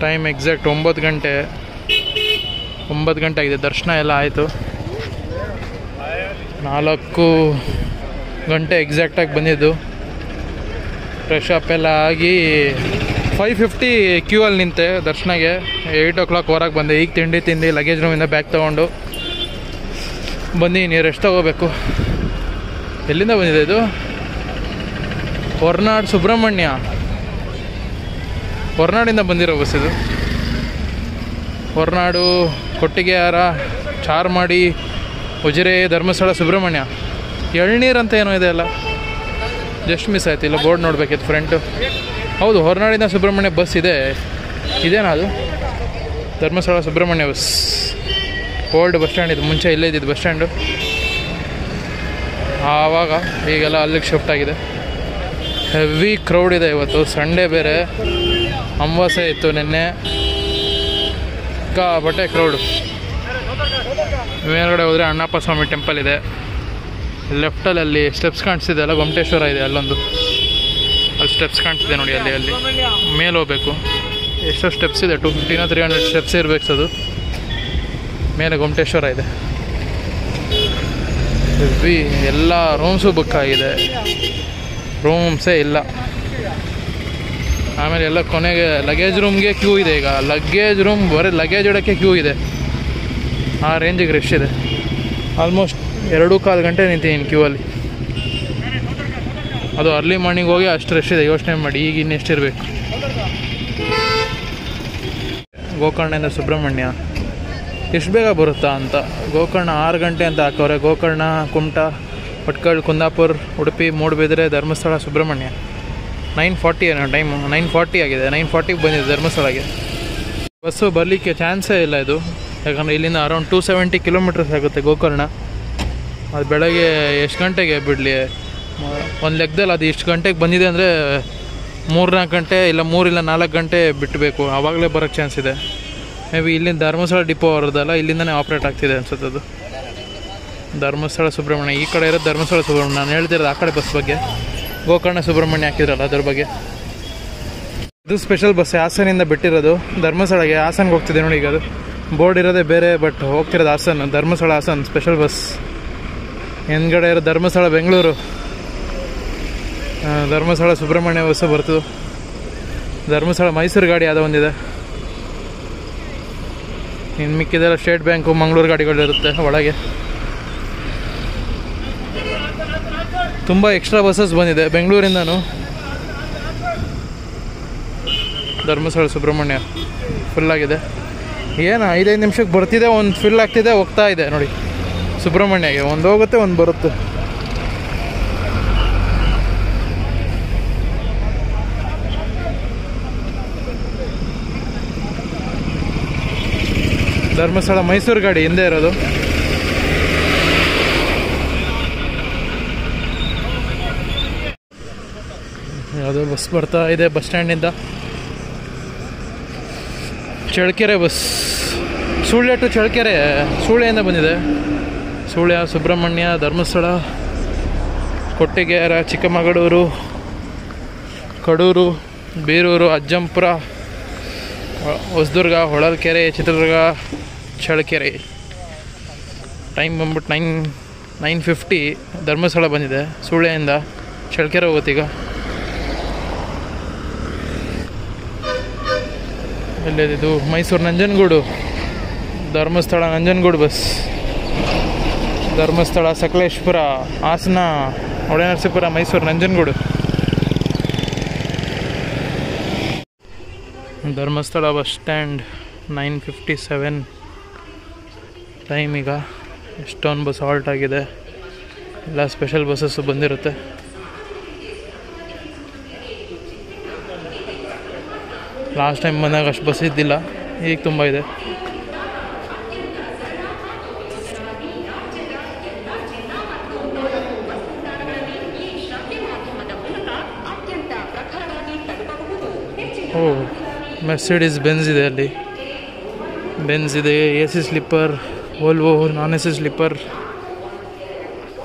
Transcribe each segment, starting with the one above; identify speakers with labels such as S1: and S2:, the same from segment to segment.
S1: Time exact 9 ಗಂಟೆ ಆಗಿದೆ. ದರ್ಶನ ಎಲ್ಲ ಆಯಿತು. 4 ಗಂಟೆ ಎಕ್ಸಾಕ್ಟಾಗಿ ಬಂದಿದ್ದು. ಫ್ರೆಶ್ ಅಪ್ ಎಲ್ಲ ಆಗಿ 5:50 ಕ್ಯೂ ಅಲ್ಲಿ ನಿಂತೆ ದರ್ಶನಗೆ. 8 o'clock ಹೊರಗೆ ಬಂದೆ. ಈಗ ತಿಂಡಿ ಲಗೇಜ್ ರೂಮಿಂದ ಬ್ಯಾಗ್ ತೊಗೊಂಡು ಬಂದು ರೆಸ್ಟ್ ತೊಗೋಬೇಕು. ಎಲ್ಲಿಂದ ಬಂದಿದೆ ಇದು? ಹೊರನಾಡಿಂದ ಬಂದಿರೋ ಬಸ್ ಇದು. ಹೊರನಾಡು, ಕೊಟ್ಟಿಗೆಹಾರ, ಚಾರ್ಮಾಡಿ, ಉಜಿರೆ, ಧರ್ಮಸ್ಥಳ, ಸುಬ್ರಹ್ಮಣ್ಯ. ಎಳ್ನೀರು ಅಂತ ಏನೋ ಇದೆ ಅಲ್ಲ, ಜಸ್ಟ್ ಮಿಸ್ ಆಯ್ತು. ಇಲ್ಲ ಬೋರ್ಡ್ ನೋಡಬೇಕಿತ್ತು ಫ್ರಂಟು. ಹೌದು, ಹೊರನಾಡಿಂದ ಸುಬ್ರಹ್ಮಣ್ಯ ಬಸ್ ಇದೆ. ಇದೇನಾ ಅದು? Dharmasthala Subramanya bus. Old bus stand ಇದು. ಮುಂಚೆ ಇಲ್ಲೇ ಇದ್ದಿದ್ದು ಬಸ್ ಸ್ಟ್ಯಾಂಡು. ಆವಾಗ ಈಗೆಲ್ಲ ಅಲ್ಲಿಗೆ ಶಿಫ್ಟ್ ಆಗಿದೆ. ಹೆವಿ ಕ್ರೌಡ್ ಇದೆ ಇವತ್ತು. ಸಂಡೇ ಬೇರೆ, ಅಮಾವಾಸ್ಯೆ ಇತ್ತು ನಿನ್ನೆ. ಬಟ್ಟೆ ಕ್ರೌಡು. ಮೇಲ್ಗಡೆ ಹೋದರೆ ಅಣ್ಣಪ್ಪ ಸ್ವಾಮಿ ಟೆಂಪಲ್ ಇದೆ. ಲೆಫ್ಟಲ್ಲಿ ಅಲ್ಲಿ ಸ್ಟೆಪ್ಸ್ ಕಾಣಿಸ್ತಿದೆ ಅಲ್ಲ, ಗೊಮ್ಮಟೇಶ್ವರ ಇದೆ ಅಲ್ಲೊಂದು. ಅಲ್ಲಿ ಸ್ಟೆಪ್ಸ್ ಕಾಣಿಸ್ತಿದೆ ನೋಡಿ, ಅಲ್ಲಿ ಮೇಲೆ ಹೋಗ್ಬೇಕು. ಎಷ್ಟೋ ಸ್ಟೆಪ್ಸ್ ಇದೆ, 250 300 ಸ್ಟೆಪ್ಸ್ ಇರಬೇಕು. ಅದು ಮೇಲೆ ಗೊಮ್ಮಟೇಶ್ವರ ಇದೆ. ಹೆವಿ. ಎಲ್ಲ ರೂಮ್ಸು ಬುಕ್ ಆಗಿದೆ, ರೂಮ್ಸೇ ಇಲ್ಲ. ಆಮೇಲೆ ಎಲ್ಲ ಕೊನೆಗೆ ಲಗೇಜ್ ರೂಮ್ಗೆ ಕ್ಯೂ ಇದೆ. ಈಗ ಲಗೇಜ್ ರೂಮ್ ಬರೀ ಲಗೇಜ್ ಇಡೋಕ್ಕೆ ಕ್ಯೂ ಇದೆ. ಆ ರೇಂಜಿಗೆ ರಶ್ ಇದೆ. ಆಲ್ಮೋಸ್ಟ್ 2.25 ಗಂಟೆ ನಿಂತೀನಿ ಕ್ಯೂ ಅಲ್ಲಿ. ಅದು ಅರ್ಲಿ ಮಾರ್ನಿಂಗ್ ಹೋಗಿ ಅಷ್ಟು ರಶ್ ಇದೆ. ಯೋಚನೆ ಮಾಡಿ ಈಗ ಇನ್ನೆಷ್ಟಿರಬೇಕು. ಗೋಕರ್ಣದಿಂದ ಸುಬ್ರಹ್ಮಣ್ಯ ಎಷ್ಟು ಬೇಗ ಬರುತ್ತಾ ಅಂತ. ಗೋಕರ್ಣ 6 ಗಂಟೆ ಅಂತ ಹಾಕವ್ರೆ. ಗೋಕರ್ಣ, ಕುಮಟಾ, ಭಟ್ಕಳ, ಕುಂದಾಪುರ, ಉಡುಪಿ, ಮೂಡುಬಿದಿರೆ, ಧರ್ಮಸ್ಥಳ, ಸುಬ್ರಹ್ಮಣ್ಯ. 9:40 ಏನೋ ಟೈಮು. 9:40 ಆಗಿದೆ. 9:40ಗೆ ಬಂದಿದೆ ಧರ್ಮಸ್ಥಳಗೆ. ಬಸ್ಸು ಬರಲಿಕ್ಕೆ ಚಾನ್ಸೇ ಇಲ್ಲ ಇದು. ಯಾಕಂದರೆ ಇಲ್ಲಿಂದ ಅರೌಂಡ್ 270 ಕಿಲೋಮೀಟರ್ಸ್ ಆಗುತ್ತೆ ಗೋಕರ್ಣ. ಅದು ಬೆಳಗ್ಗೆ ಎಷ್ಟು ಗಂಟೆಗೆ ಬಿಡಲಿ? ಒಂದು ಲೆಕ್ಕದಲ್ಲಿ ಅದು ಇಷ್ಟು ಗಂಟೆಗೆ ಬಂದಿದೆ ಅಂದರೆ 3-4 ಗಂಟೆ, ಇಲ್ಲ 3 ಇಲ್ಲ 4 ಗಂಟೆ ಬಿಟ್ಟಬೇಕು. ಆವಾಗಲೇ ಬರೋಕ್ಕೆ ಚಾನ್ಸ್ ಇದೆ. ಮೇ ಬಿ ಇಲ್ಲಿಂದ ಧರ್ಮಸ್ಥಳ ಡಿಪೋ ಅವ್ರದ್ದಲ್ಲ, ಇಲ್ಲಿಂದನೇ ಆಪ್ರೇಟ್ ಆಗ್ತಿದೆ ಅನ್ಸುತ್ತೆ ಅದು. ಧರ್ಮಸ್ಥಳ ಸುಬ್ರಹ್ಮಣ್ಯ ಈ ಕಡೆ ಇರೋದು. ಧರ್ಮಸ್ಥಳ ಸುಬ್ರಹ್ಮಣ್ಯ ನಾನು ಹೇಳ್ತಿರೋದು ಆ ಕಡೆ ಬಸ್ ಬಗ್ಗೆ. ಗೋಕರ್ಣ ಸುಬ್ರಹ್ಮಣ್ಯ ಹಾಕಿದ್ರಲ್ಲ ಅದ್ರ ಬಗ್ಗೆ. ಇದು ಸ್ಪೆಷಲ್ ಬಸ್, ಹಾಸನಿಂದ ಬಿಟ್ಟಿರೋದು ಧರ್ಮಸ್ಥಳಗೆ. ಹಾಸನ್ಗೆ ಹೋಗ್ತಿದೆ ನೋಡಿ. ಈಗ ಅದು ಬೋರ್ಡ್ ಇರೋದೇ ಬೇರೆ, ಬಟ್ ಹೋಗ್ತಿರೋದು ಹಾಸನ್. Dharmasthala Hassan special bus. ಹಿಂದ್ಗಡೆ ಇರೋ ಧರ್ಮಸ್ಥಳ ಬೆಂಗಳೂರು, ಧರ್ಮಸ್ಥಳ ಸುಬ್ರಹ್ಮಣ್ಯ ಬಸ್ಸು ಬರ್ತದೆ. ಧರ್ಮಸ್ಥಳ ಮೈಸೂರು ಗಾಡಿ ಯಾವುದೋ ಒಂದಿದೆ. ಇನ್ನು ಮಿಕ್ಕಿದೆಲ್ಲ ಸ್ಟೇಟ್ ಬ್ಯಾಂಕು, ಮಂಗಳೂರು ಗಾಡಿಗಳಿರುತ್ತೆ ಒಳಗೆ. ತುಂಬ ಎಕ್ಸ್ಟ್ರಾ ಬಸ್ಸಸ್ ಬಂದಿದೆ ಬೆಂಗಳೂರಿಂದನೂ. ಧರ್ಮಸ್ಥಳ ಸುಬ್ರಹ್ಮಣ್ಯ ಫುಲ್ಲಾಗಿದೆ. ಏನು 5-5 ನಿಮಿಷಕ್ಕೆ ಬರ್ತಿದೆ, ಒಂದು ಫಿಲ್ ಆಗ್ತಿದೆ, ಹೋಗ್ತಾ ಇದೆ ನೋಡಿ ಸುಬ್ರಹ್ಮಣ್ಯಗೆ. ಒಂದು ಹೋಗುತ್ತೆ, ಒಂದು ಬರುತ್ತೆ. ಧರ್ಮಸ್ಥಳ ಮೈಸೂರು ಗಾಡಿ ಹಿಂದೆ ಇರೋದು. ಯಾವುದೋ ಬಸ್ ಬರ್ತಾ ಇದೆ ಬಸ್ ಸ್ಟ್ಯಾಂಡಿಂದ. ಚಳ್ಳಕೆರೆ ಬಸ್. ಸುಳ್ಯ ಟು ಚಳ್ಳಕೆರೆ. ಸುಳ್ಯದಿಂದ ಬಂದಿದೆ. ಸುಳ್ಯ, ಸುಬ್ರಹ್ಮಣ್ಯ, ಧರ್ಮಸ್ಥಳ, ಕೊಟ್ಟಿಗೆಹಾರ, ಚಿಕ್ಕಮಗಳೂರು, ಕಡೂರು, ಬೀರೂರು, ಅಜ್ಜಂಪುರ, ಹೊಸದುರ್ಗ, ಹೊಳಲ್ಕೆರೆ, ಚಿತ್ರದುರ್ಗ, ಚಳ್ಳಕೆರೆ. ಟೈಮ್ ಬಂದ್ಬಿಟ್ಟು 9:50. ಧರ್ಮಸ್ಥಳ ಬಂದಿದೆ. ಸುಳ್ಯದಿಂದ ಚಳ್ಳಕೆರೆ ಹೋಗುತ್ತೀಗ. ಎಲ್ಲಿದ್ದು? Mysuru Nanjangud, Dharmasthala Nanjangud bus. Dharmasthala, Sakleshpur, Hassan, Holenarasipur, Mysuru Nanjangud. Dharmasthala bus stand 9:57 time. ಈಗ ಎಷ್ಟೊಂದು ಬಸ್ ಹಾಲ್ಟ್ ಆಗಿದೆ. ಎಲ್ಲ ಸ್ಪೆಷಲ್ ಬಸ್ಸಸ್ಸು ಬಂದಿರುತ್ತೆ. ಲಾಸ್ಟ್ ಟೈಮ್ ಬಂದಾಗ ಅಷ್ಟು ಬಸ್ ಇದ್ದಿಲ್ಲ, ಈಗ ತುಂಬ ಇದೆ. ಓ, ಮೆರ್ಸಿಡಿಸ್ ಬೆಂಜ್ ಇದೆ ಅಲ್ಲಿ. ಬೆಂಜ್ ಇದೆ, AC ಸ್ಲೀಪರ್, ವೋಲ್ವೋ, ನಾನ್ AC ಸ್ಲೀಪರ್.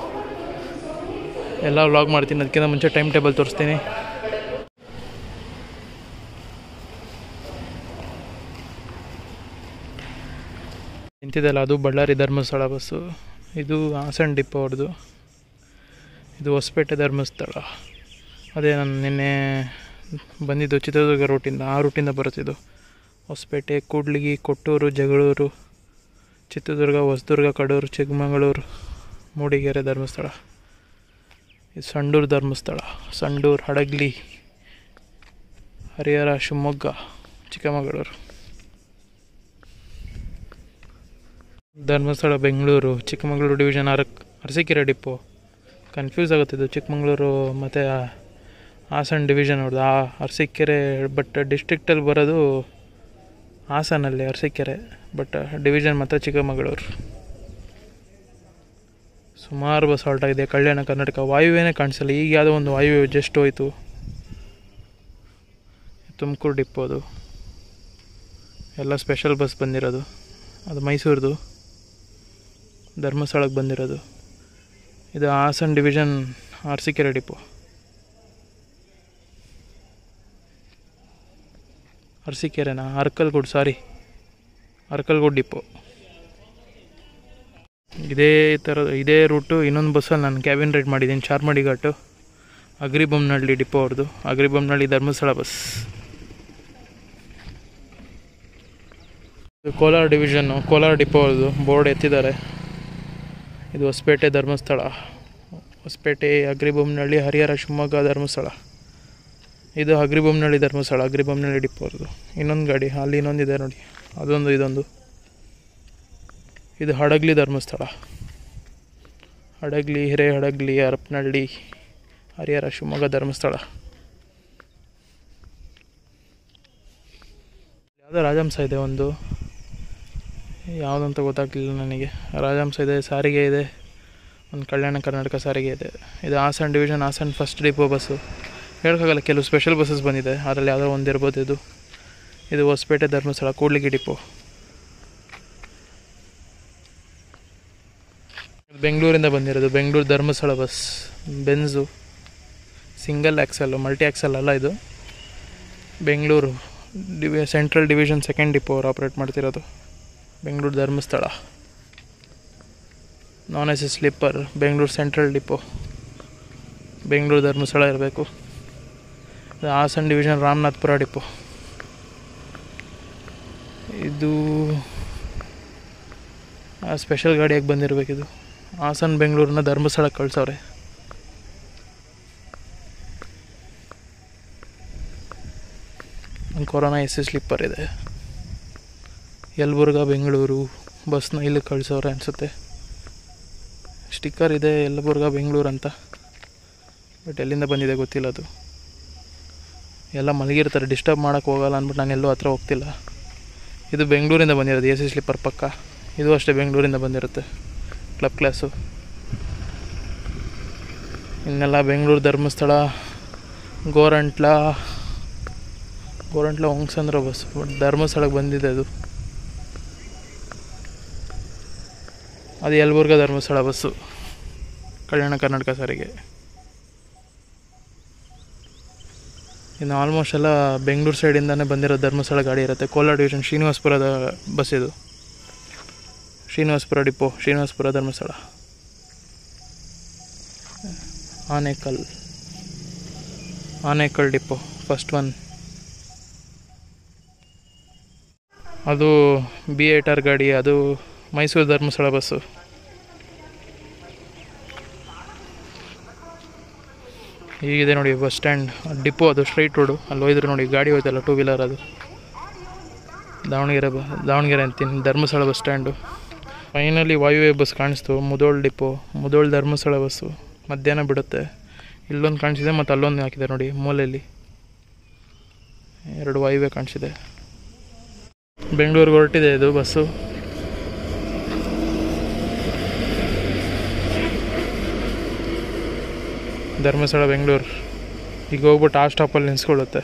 S1: ಎಲ್ಲ ವ್ಲಾಗ್ ಮಾಡ್ತೀನಿ. ಅದಕ್ಕಿಂತ ಮುಂಚೆ ಟೈಮ್ ಟೇಬಲ್ ತೋರಿಸ್ತೀನಿ. ನಿಂತಿದೆಯಲ್ಲ ಅದು ಬಳ್ಳಾರಿ ಧರ್ಮಸ್ಥಳ ಬಸ್ಸು. ಇದು ಹಾಸನ ಡಿಪೋ ಅವ್ರದ್ದು. ಇದು ಹೊಸಪೇಟೆ ಧರ್ಮಸ್ಥಳ. ಅದೇ ನಾನು ನಿನ್ನೆ ಬಂದಿದ್ದು ಚಿತ್ರದುರ್ಗ ರೂಟಿಂದ, ಆ ರೂಟಿಂದ ಬರುತ್ತಿದ್ದು. ಹೊಸಪೇಟೆ, ಕೂಡ್ಲಿಗಿ, ಕೊಟ್ಟೂರು, ಜಗಳೂರು, ಚಿತ್ರದುರ್ಗ, ಹೊಸದುರ್ಗ, ಕಡೂರು, ಚಿಕ್ಕಮಗಳೂರು, ಮೂಡಿಗೆರೆ ಧರ್ಮಸ್ಥಳ. ಇದು Sandur Dharmasthala. Sandur, Hadagali, Harihar, Shivamogga, Chikkamagaluru. Dharmasthala Bengaluru, Chikkamagaluru division Arsikere depot. Confuse ಆಗುತ್ತಿದ್ದು ಚಿಕ್ಕಮಗಳೂರು ಮತ್ತು ಹಾಸನ ಡಿವಿಷನ್ ಅವ್ರದ್ದು. ಅರಸೀಕೆರೆ ಬಟ್ ಡಿಸ್ಟ್ರಿಕ್ಟಲ್ಲಿ ಬರೋದು ಹಾಸನಲ್ಲಿ ಅರಸೀಕೆರೆ, ಬಟ್ ಡಿವಿಷನ್ ಮಾತ್ರ ಚಿಕ್ಕಮಗಳೂರು. ಸುಮಾರು ಬಸ್ ಹಾಲ್ಟ್ ಆಗಿದೆ. ಕಲ್ಯಾಣ ಕರ್ನಾಟಕ ವಾಯುವೇನೇ ಕಾಣಿಸಲ್ಲ. ಈಗ ಯಾವುದೋ ಒಂದು ವಾಯುವೆ ಜಸ್ಟ್ ಹೋಯಿತು. ತುಮಕೂರು ಡಿಪೋ ಅದು. ಎಲ್ಲ ಸ್ಪೆಷಲ್ ಬಸ್ ಬಂದಿರೋದು. ಅದು ಮೈಸೂರದು, ಧರ್ಮಸ್ಥಳಕ್ಕೆ ಬಂದಿರೋದು. ಇದು ಹಾಸನ ಡಿವಿಷನ್ ಅರಸೀಕೆರೆ ಡಿಪೋ. ಅರಸೀಕೆರೆನಾ? ಅರ್ಕಲ್ಗೂಡು ಡಿಪೋ. ಇದೇ ರೂಟು ಇನ್ನೊಂದು ಬಸ್ಸಲ್ಲಿ ನಾನು ಕ್ಯಾಬಿನ್ ರೈಡ್ ಮಾಡಿದ್ದೀನಿ. ಚಾರ್ಮಾಡಿ ಘಾಟು, ಅಗ್ರಿಬೊಮ್ಮನಹಳ್ಳಿ ಡಿಪೋ ಅವ್ರದ್ದು. ಅಗ್ರಿಬೊಮ್ಮನಹಳ್ಳಿ ಧರ್ಮಸ್ಥಳ ಬಸ್. ಇದು ಕೋಲಾರ ಡಿವಿಷನ್ನು, ಕೋಲಾರ ಡಿಪೋ ಅವ್ರದ್ದು. ಬೋರ್ಡ್ ಎತ್ತಿದ್ದಾರೆ. ಇದು ಹೊಸಪೇಟೆ ಧರ್ಮಸ್ಥಳ. ಹೊಸಪೇಟೆ, ಅಗ್ರಿಬೊಮ್ಮನಹಳ್ಳಿ, ಹರಿಹರ, ಶಿವಮೊಗ್ಗ ಧರ್ಮಸ್ಥಳ. ಇದು ಅಗ್ರಿಬೊಮ್ಮನಹಳ್ಳಿ ಧರ್ಮಸ್ಥಳ, ಅಗ್ರಿಬೊಮ್ಮನಹಳ್ಳಿ ಡಿಪೋ ಅವ್ರದ್ದು. ಇನ್ನೊಂದು ಗಾಡಿ ಅಲ್ಲಿ ಇನ್ನೊಂದಿದೆ ನೋಡಿ, ಅದೊಂದು ಇದೊಂದು. ಇದು ಹಡಗಲಿ ಧರ್ಮಸ್ಥಳ. ಹಡಗಲಿ, ಹಿರೇಹಡಗಲಿ, ಹರಪನಹಳ್ಳಿ, ಹರಿಹರ, ಶಿವಮೊಗ್ಗ ಧರ್ಮಸ್ಥಳ. ಯಾವುದೋ ರಾಜಹಂಸ ಇದೆ ಒಂದು, ಯಾವುದಂತ ಗೊತ್ತಾಗಲಿಲ್ಲ ನನಗೆ. ರಾಜಹಂಸ ಇದೆ, ಸಾರಿಗೆ ಇದೆ, ಒಂದು ಕಲ್ಯಾಣ ಕರ್ನಾಟಕ ಸಾರಿಗೆ ಇದೆ. ಇದು Hassan division, Hassan first depot bus. ಹೇಳೋಕ್ಕಾಗಲ್ಲ, ಕೆಲವು ಸ್ಪೆಷಲ್ ಬಸ್ಸಸ್ ಬಂದಿದೆ, ಅದರಲ್ಲಿ ಯಾವುದೋ ಒಂದಿರ್ಬೋದು ಇದು. ಇದು ಹೊಸಪೇಟೆ ಧರ್ಮಸ್ಥಳ, ಕೂಡ್ಲಿಗಿ ಡಿಪೋ. ಬೆಂಗಳೂರಿಂದ ಬಂದಿರೋದು, Bengaluru Dharmasthala bus. Benz, single axle, multi axle ಅಲ್ಲ ಇದು. Bengaluru central division second depot ಅವ್ರು ಆಪ್ರೇಟ್ ಮಾಡ್ತಿರೋದು. Bengaluru Dharmasthala. Non A C sleeper, Bengaluru central depot. Bengaluru Dharmasthala ಇರಬೇಕು. Hassan division Ramanathapura depot. ಇದು ಸ್ಪೆಷಲ್ ಗಾಡಿಯಾಗಿ ಬಂದಿರಬೇಕಿದು. ಹಾಸನ ಬೆಂಗಳೂರನ್ನ ಧರ್ಮಸ್ಥಳಕ್ಕೆ ಕಳ್ಸವ್ರೆ. ಕೊರೋನಾ ಎ ಸಿ ಸ್ಲೀಪರ್ ಇದೆ. ಯಲಬುರ್ಗ ಬೆಂಗಳೂರು ಬಸ್ನ ಇಲ್ಲಿ ಕಳ್ಸವ್ರೆ ಅನಿಸುತ್ತೆ. ಸ್ಟಿಕ್ಕರ್ ಇದೆ ಯಲಬುರ್ಗ ಬೆಂಗಳೂರು ಅಂತ, ಬಟ್ ಎಲ್ಲಿಂದ ಬಂದಿದೆ ಗೊತ್ತಿಲ್ಲ. ಅದು ಎಲ್ಲ ಮಲಗಿರ್ತಾರೆ, ಡಿಸ್ಟರ್ಬ್ ಮಾಡೋಕ್ಕೆ ಹೋಗಲ್ಲ ಅಂದ್ಬಿಟ್ಟು ನಾನು ಎಲ್ಲೂ ಹತ್ರ ಹೋಗ್ತಿಲ್ಲ. ಇದು ಬೆಂಗಳೂರಿಂದ ಬಂದಿರೋದು, ಎ ಸಿ ಸ್ಲೀಪರ್ ಪಕ್ಕ. ಇದು ಅಷ್ಟೇ ಬೆಂಗಳೂರಿಂದ ಬಂದಿರುತ್ತೆ, ಕ್ಲಬ್ ಕ್ಲಾಸು. ಇನ್ನೆಲ್ಲ ಬೆಂಗಳೂರು ಧರ್ಮಸ್ಥಳ, ಗೋರಂಟ್ಲ ಹೊಂಗಸಂದ್ರ ಬಸ್. ಬಟ್ ಧರ್ಮಸ್ಥಳಕ್ಕೆ ಬಂದಿದೆ ಅದು. ಅದು ಯಲಬುರ್ಗ ಧರ್ಮಸ್ಥಳ ಬಸ್ಸು, ಕಲ್ಯಾಣ ಕರ್ನಾಟಕ ಸಾರಿಗೆ. ಇನ್ನು ಆಲ್ಮೋಸ್ಟ್ ಎಲ್ಲ ಬೆಂಗಳೂರು ಸೈಡಿಂದನೇ ಬಂದಿರೋ ಧರ್ಮಸ್ಥಳ ಗಾಡಿ ಇರುತ್ತೆ. ಕೋಲಾರ ಡಿವಿಷನ್ ಶ್ರೀನಿವಾಸಪುರದ ಬಸ್ ಇದು. Srinivasapura depot, Srinivasapura Dharmasthala. Anekal depot first one. ಅದು B8R ಗಾಡಿ, ಅದು ಮೈಸೂರು ಧರ್ಮಸ್ಥಳ ಬಸ್ಸು. ಹೀಗಿದೆ ನೋಡಿ ಬಸ್ ಸ್ಟ್ಯಾಂಡ್, ಡಿಪೋ ಅದು ಸ್ಟ್ರೈಟ್ ರೋಡು. ಅಲ್ಲಿ ಹೋಯ್ದ್ರೆ ನೋಡಿ ಗಾಡಿ ಹೋಯ್ತಲ್ಲ, 2 ವೀಲರ್, ಅದು ದಾವಣಗೆರೆ ಅಂತೀನಿ, ಧರ್ಮಸ್ಥಳ ಬಸ್ ಸ್ಟ್ಯಾಂಡು. ಫೈನಲಿ ವಾಯುವ್ಯ ಬಸ್ ಕಾಣಿಸ್ತು, ಮುಧೋಳ್ ಡಿಪೋ, ಮುಧೋಳ್ ಧರ್ಮಸ್ಥಳ ಬಸ್ಸು. ಮಧ್ಯಾಹ್ನ ಬಿಡುತ್ತೆ. ಇಲ್ಲೊಂದು ಕಾಣಿಸಿದೆ ಮತ್ತು ಅಲ್ಲೊಂದು ಹಾಕಿದೆ ನೋಡಿ ಮೂಲೆಯಲ್ಲಿ, 2 ವಾಯುವ್ಯ ಕಾಣಿಸಿದೆ. ಬೆಂಗಳೂರಿಗೆ ಹೊರಟಿದೆ ಇದು ಬಸ್ಸು. ಧರ್ಮಸ್ಥಳ ಬೆಂಗಳೂರು. ಈಗ ಹೋಗ್ಬಿಟ್ಟು ಆ ಸ್ಟಾಪಲ್ಲಿ ನಿಲ್ಸ್ಕೊಳ್ಳುತ್ತೆ.